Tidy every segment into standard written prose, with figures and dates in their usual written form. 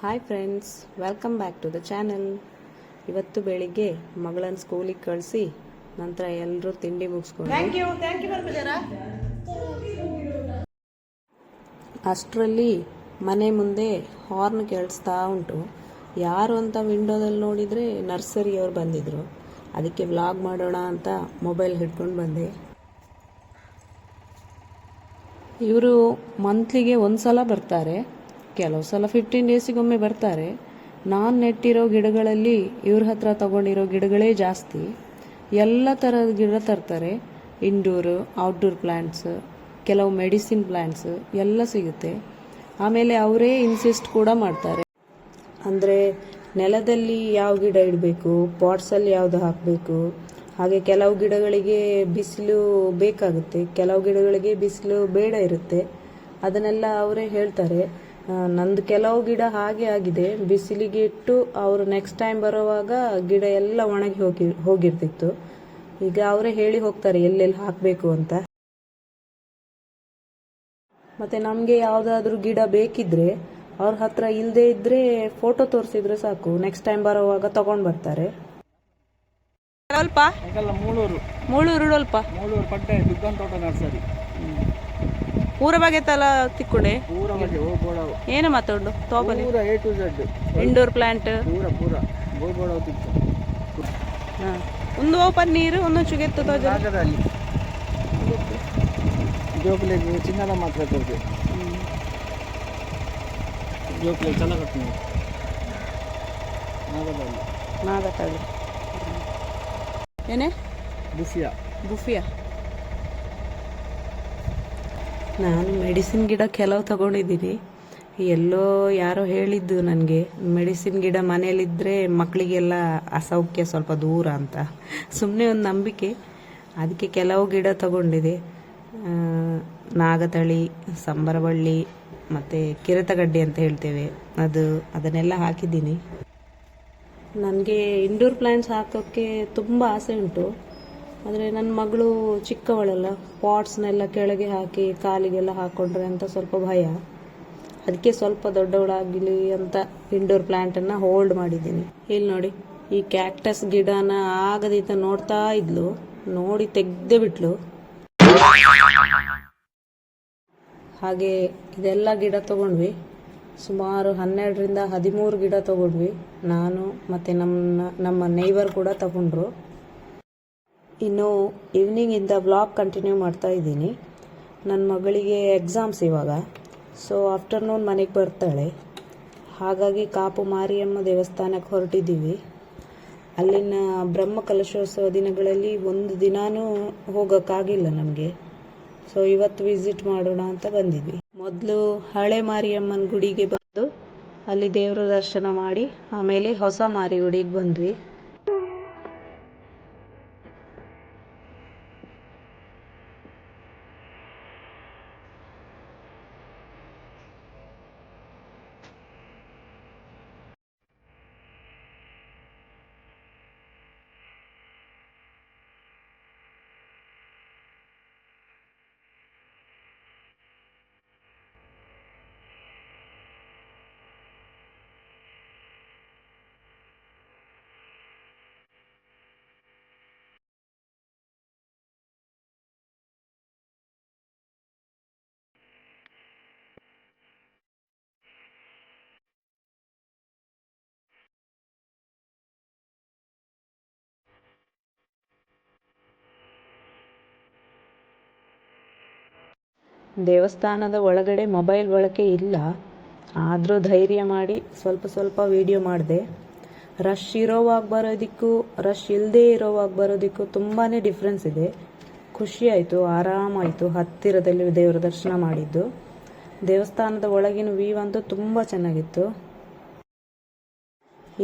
Hi friends, welcome back to the channel. ಇವತ್ತು ಬೆಳಿಗ್ಗೆ ಮಗಳನ್ನು ಸ್ಕೂಲಿಗೆ ಕಳಿಸಿ ನಂತರ ಎಲ್ಲರೂ ತಿಂಡಿ ಮುಗಿಸ್ಕೊಂಡು ಅಷ್ಟರಲ್ಲಿ ಮನೆ ಮುಂದೆ ಹಾರ್ನ್ ಕೇಳಿಸ್ತಾ ಉಂಟು. ಯಾರು ಅಂತ ವಿಂಡೋದಲ್ಲಿ ನೋಡಿದರೆ ನರ್ಸರಿಯವ್ರು ಬಂದಿದ್ರು. ಅದಕ್ಕೆ ವ್ಲಾಗ್ ಮಾಡೋಣ ಅಂತ ಮೊಬೈಲ್ ಹಿಡ್ಕೊಂಡು ಬಂದೆ. ಇವರು ಮಂತ್ಲಿಗೆ ಒಂದು ಸಲ ಬರ್ತಾರೆ, ಕೆಲವು ಸಲ 15 ಡೇಸಿಗೊಮ್ಮೆ ಬರ್ತಾರೆ. ನಾನು ನೆಟ್ಟಿರೋ ಗಿಡಗಳಲ್ಲಿ ಇವ್ರ ಹತ್ರ ತಗೊಂಡಿರೋ ಗಿಡಗಳೇ ಜಾಸ್ತಿ. ಎಲ್ಲ ಥರದ ಗಿಡ ತರ್ತಾರೆ, ಇಂಡೋರ್ ಔಟ್ಡೋರ್ ಪ್ಲ್ಯಾಂಟ್ಸ್, ಕೆಲವು ಮೆಡಿಸಿನ್ ಪ್ಲ್ಯಾಂಟ್ಸ್ ಎಲ್ಲ ಸಿಗುತ್ತೆ. ಆಮೇಲೆ ಅವರೇ ಇನ್ಸಿಸ್ಟ್ ಕೂಡ ಮಾಡ್ತಾರೆ, ಅಂದರೆ ನೆಲದಲ್ಲಿ ಯಾವ ಗಿಡ ಇಡಬೇಕು, ಪಾಟ್ಸಲ್ಲಿ ಯಾವುದು ಹಾಕಬೇಕು. ಹಾಗೆ ಕೆಲವು ಗಿಡಗಳಿಗೆ ಬಿಸಿಲು ಬೇಕಾಗುತ್ತೆ, ಕೆಲವು ಗಿಡಗಳಿಗೆ ಬಿಸಿಲು ಬೇಡ ಇರುತ್ತೆ. ಅದನ್ನೆಲ್ಲ ಅವರೇ ಹೇಳ್ತಾರೆ. ನಂದು ಕೆಲವು ಗಿಡ ಹಾಗೆ ಆಗಿದೆ, ಬಿಸಿಲಿಗೆ ಇಟ್ಟು ಅವರು ನೆಕ್ಸ್ಟ್ ಟೈಮ್ ಬರೋವಾಗ ಗಿಡ ಎಲ್ಲ ಒಣಗಿ ಹೋಗಿರ್ತಿತ್ತು. ಈಗ ಅವರೇ ಹೇಳಿ ಹೋಗ್ತಾರೆ ಎಲ್ಲೆಲ್ಲಿ ಹಾಕಬೇಕು ಅಂತ. ಮತ್ತು ನಮಗೆ ಯಾವುದಾದ್ರೂ ಗಿಡ ಬೇಕಿದ್ರೆ ಅವ್ರ ಹತ್ರ ಇಲ್ಲದೆ ಇದ್ದರೆ ಫೋಟೋ ತೋರಿಸಿದ್ರೆ ಸಾಕು, ನೆಕ್ಸ್ಟ್ ಟೈಮ್ ಬರೋವಾಗ ತಗೊಂಡು ಬರ್ತಾರೆ. ಸ್ವಲ್ಪ ಮೂಳೂರು ಸ್ವಲ್ಪ ನರ್ಸರಿ ಪೂರ ಬಗೆತಲ ತಿಕ್ಕೊಂಡೆ ಏನು ಮಾತಾಡು ತೋಬಲಿ ಇಂಡೋರ್ ಪ್ಲಾಂಟ್ ಒಂದು ಓಪನ್ ನೀರು ಒಂದು ಚುಗೆತ್ತು ಚಿನ್ನದ ಮಾತ್ರ ನಾಗತಾಳಿ ಏನೇ ಬುಫಿಯಾ. ನಾನು ಮೆಡಿಸಿನ್ ಗಿಡ ಕೆಲವು ತಗೊಂಡಿದ್ದೀನಿ. ಎಲ್ಲೋ ಯಾರೋ ಹೇಳಿದ್ದು ನನಗೆ, ಮೆಡಿಸಿನ್ ಗಿಡ ಮನೇಲಿದ್ದರೆ ಮಕ್ಕಳಿಗೆಲ್ಲ ಅಸೌಖ್ಯ ಸ್ವಲ್ಪ ದೂರ ಅಂತ. ಸುಮ್ಮನೆ ಒಂದು ನಂಬಿಕೆ, ಅದಕ್ಕೆ ಕೆಲವು ಗಿಡ ತಗೊಂಡಿದೆ. ನಾಗತಳಿ, ಸಂಬರಬಳ್ಳಿ ಮತ್ತು ಕಿರತಗಡ್ಡೆ ಅಂತ ಹೇಳ್ತೇವೆ, ಅದನ್ನೆಲ್ಲ ಹಾಕಿದ್ದೀನಿ. ನನಗೆ ಇಂಡೋರ್ ಪ್ಲ್ಯಾಂಟ್ಸ್ ಹಾಕೋಕ್ಕೆ ತುಂಬ ಆಸೆ ಉಂಟು. ಆದರೆ ನನ್ನ ಮಗಳು ಚಿಕ್ಕವಳಲ್ಲ, ಪಾಟ್ಸ್ನೆಲ್ಲ ಕೆಳಗೆ ಹಾಕಿ ಕಾಲಿಗೆಲ್ಲ ಹಾಕ್ಕೊಂಡ್ರೆ ಅಂತ ಸ್ವಲ್ಪ ಭಯ. ಅದಕ್ಕೆ ಸ್ವಲ್ಪ ದೊಡ್ಡವಳಾಗಲಿ ಅಂತ ಇಂಡೋರ್ ಪ್ಲ್ಯಾಂಟನ್ನು ಹೋಲ್ಡ್ ಮಾಡಿದ್ದೀನಿ. ಇಲ್ಲಿ ನೋಡಿ, ಈ ಕ್ಯಾಕ್ಟಸ್ ಗಿಡನ ಆಗದಿತ್ತ ನೋಡ್ತಾ ಇದ್ಲು, ನೋಡಿ ತೆಗ್ದೇ ಬಿಟ್ಲು. ಹಾಗೆ ಇದೆಲ್ಲ ಗಿಡ ತಗೊಂಡ್ವಿ, ಸುಮಾರು 12ರಿಂದ 13 ಗಿಡ ತಗೊಂಡ್ವಿ. ನಾನು ಮತ್ತು ನಮ್ಮ ನೇಬರ್ ಕೂಡ ತಗೊಂಡ್ರು. ಇನ್ನು ಈವ್ನಿಂಗಿಂದ ವ್ಲಾಗ್ ಕಂಟಿನ್ಯೂ ಮಾಡ್ತಾ ಇದ್ದೀನಿ. ನನ್ನ ಮಗಳಿಗೆ ಎಕ್ಸಾಮ್ಸ್ ಇವಾಗ, ಸೊ ಆಫ್ಟರ್ನೂನ್ ಮನೆಗೆ ಬರ್ತಾಳೆ. ಹಾಗಾಗಿ ಕಾಪು ಮಾರಿಯಮ್ಮ ದೇವಸ್ಥಾನಕ್ಕೆ ಹೊರಟಿದ್ದೀವಿ. ಅಲ್ಲಿನ ಬ್ರಹ್ಮ ಕಲಶೋತ್ಸವ ದಿನಗಳಲ್ಲಿ ಒಂದು ದಿನಾನೂ ಹೋಗೋಕ್ಕಾಗಿಲ್ಲ ನಮಗೆ, ಸೊ ಇವತ್ತು ವಿಸಿಟ್ ಮಾಡೋಣ ಅಂತ ಬಂದಿದ್ವಿ. ಮೊದಲು ಹಳೆ ಮಾರಿಯಮ್ಮನ ಗುಡಿಗೆ ಬಂದು ಅಲ್ಲಿ ದೇವರ ದರ್ಶನ ಮಾಡಿ ಆಮೇಲೆ ಹೊಸ ಮಾರಿ ಗುಡಿಗೆ ಬಂದ್ವಿ. ದೇವಸ್ಥಾನದ ಒಳಗಡೆ ಮೊಬೈಲ್ ಬಳಕೆ ಇಲ್ಲ, ಆದರೂ ಧೈರ್ಯ ಮಾಡಿ ಸ್ವಲ್ಪ ವಿಡಿಯೋ ಮಾಡಿದೆ. ರಶ್ ಇರೋವಾಗ ಬರೋದಕ್ಕೂ ರಶ್ ಇಲ್ಲದೆ ಇರೋವಾಗ ಬರೋದಕ್ಕೂ ತುಂಬಾ ಡಿಫ್ರೆನ್ಸ್ ಇದೆ. ಖುಷಿಯಾಯಿತು, ಆರಾಮಾಯಿತು ಹತ್ತಿರದಲ್ಲಿ ದೇವರ ದರ್ಶನ ಮಾಡಿದ್ದು. ದೇವಸ್ಥಾನದ ಒಳಗಿನ ವ್ಯೂ ಅಂತೂ ತುಂಬ ಚೆನ್ನಾಗಿತ್ತು.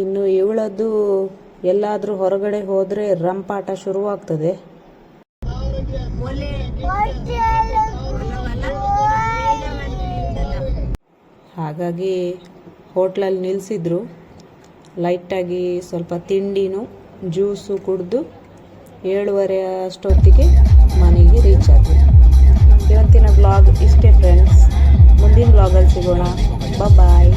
ಇನ್ನು ಇವಳದ್ದು ಎಲ್ಲಾದರೂ ಹೊರಗಡೆ ಹೋದರೆ ರಂಪಾಟ ಶುರುವಾಗ್ತದೆ. ಹಾಗಾಗಿ ಹೋಟ್ಲಲ್ಲಿ ನಿಲ್ಲಿಸಿದ್ರು. ಲೈಟಾಗಿ ಸ್ವಲ್ಪ ತಿಂಡಿನೂ ಜ್ಯೂಸು ಕುಡಿದು 7:30 ಅಷ್ಟೊತ್ತಿಗೆ ಮನೆಗೆ ರೀಚ್ ಆದ್ವಿ. ಇವತ್ತಿನ ವ್ಲಾಗ್ ಇಷ್ಟೇ ಫ್ರೆಂಡ್ಸ್, ಮುಂದಿನ ವ್ಲಾಗಲ್ಲಿ ಸಿಗೋಣ. ಬಾಯ್.